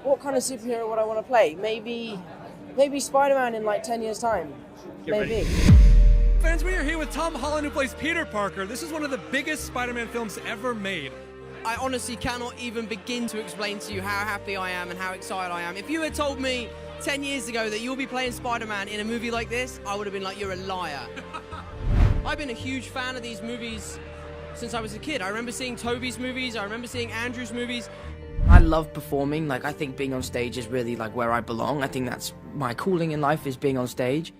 what kind of superhero would I want to play? Maybe Spider-Man in like 10 years' time. Maybe. Fans, we are here with Tom Holland, who plays Peter Parker. This is one of the biggest Spider-Man films ever made. I honestly cannot even begin to explain to you how happy I am and how excited I am. If you had told me 10 years ago that you'll be playing Spider-Man in a movie like this, I would have been like, you're a liar. I've been a huge fan of these movies since I was a kid. I remember seeing Tobey's movies, I remember seeing Andrew's movies. I love performing. Like, I think being on stage is really like where I belong. I think that's my calling in life, is being on stage.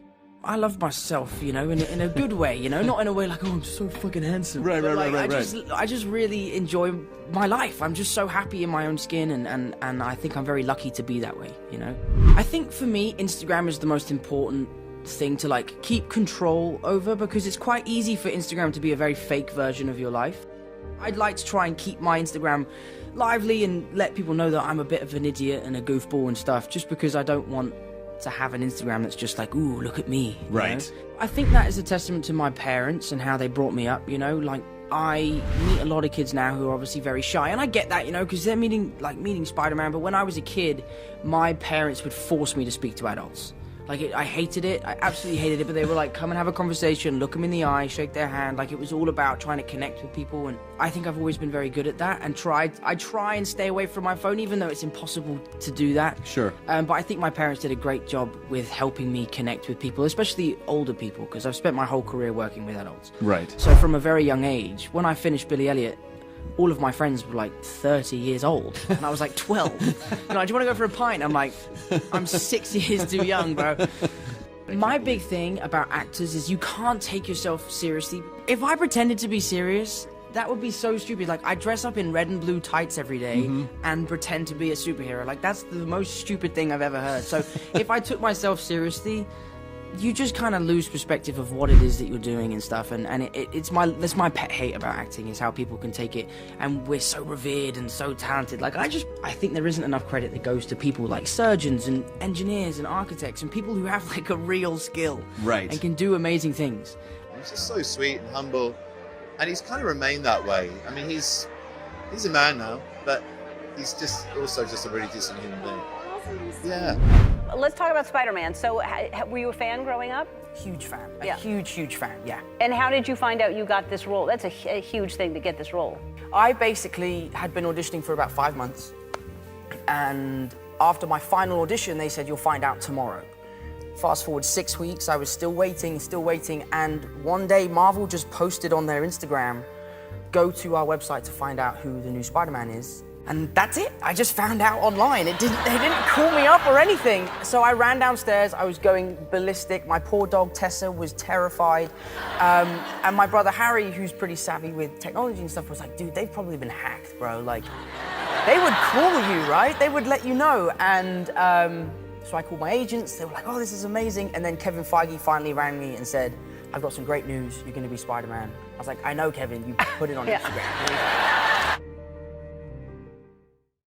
I love myself, you know, in a good way, you know, not in a way like, oh, I'm so fucking handsome. Right. I just really enjoy my life. I'm just so happy in my own skin, and I think I'm very lucky to be that way, you know. I think for me, Instagram is the most important thing to like keep control over, because it's quite easy for Instagram to be a very fake version of your life. I'd like to try and keep my Instagram lively and let people know that I'm a bit of an idiot and a goofball and stuff, just because I don't want to have an Instagram that's just like, ooh, look at me. Right. Know? I think that is a testament to my parents and how they brought me up, you know, like I meet a lot of kids now who are obviously very shy, and I get that, you know, because they're meeting Spider-Man, but when I was a kid, my parents would force me to speak to adults. Like, I hated it, I absolutely hated it, but they were like, come and have a conversation, look them in the eye, shake their hand. Like, it was all about trying to connect with people, and I think I've always been very good at that, and I try and stay away from my phone, even though it's impossible to do that. Sure. But I think my parents did a great job with helping me connect with people, especially older people, because I've spent my whole career working with adults. Right. So from a very young age, when I finished Billy Elliot, all of my friends were like 30 years old, and I was like 12. You know, do you want to go for a pint? I'm like, I'm 6 years too young, bro. My big thing about actors is you can't take yourself seriously. If I pretended to be serious, that would be so stupid. Like, I dress up in red and blue tights every day and pretend to be a superhero. Like, that's the most stupid thing I've ever heard. So if I took myself seriously, you just kind of lose perspective of what it is that you're doing and stuff, and that's my pet hate about acting, is how people can take it, and we're so revered and so talented. Like, I think there isn't enough credit that goes to people like surgeons and engineers and architects and people who have like a real skill, right, and can do amazing things. He's just so sweet and humble, and he's kind of remained that way. I mean, he's a man now, but he's just also just a really decent human being. Yeah. Let's talk about Spider-Man. So, were you a fan growing up? Huge fan. Yeah. Huge fan, yeah. And how did you find out you got this role? That's a huge thing to get this role. I basically had been auditioning for about 5 months, and after my final audition, they said, you'll find out tomorrow. Fast forward 6 weeks, I was still waiting, and one day Marvel just posted on their Instagram, go to our website to find out who the new Spider-Man is. And that's it. I just found out online. They didn't call me up or anything. So I ran downstairs. I was going ballistic. My poor dog Tessa was terrified. And my brother Harry, who's pretty savvy with technology and stuff, was like, dude, they've probably been hacked, bro. Like, they would call you, right? They would let you know. And so I called my agents. They were like, oh, this is amazing. And then Kevin Feige finally rang me and said, I've got some great news. You're going to be Spider-Man. I was like, I know, Kevin. You put it on Instagram.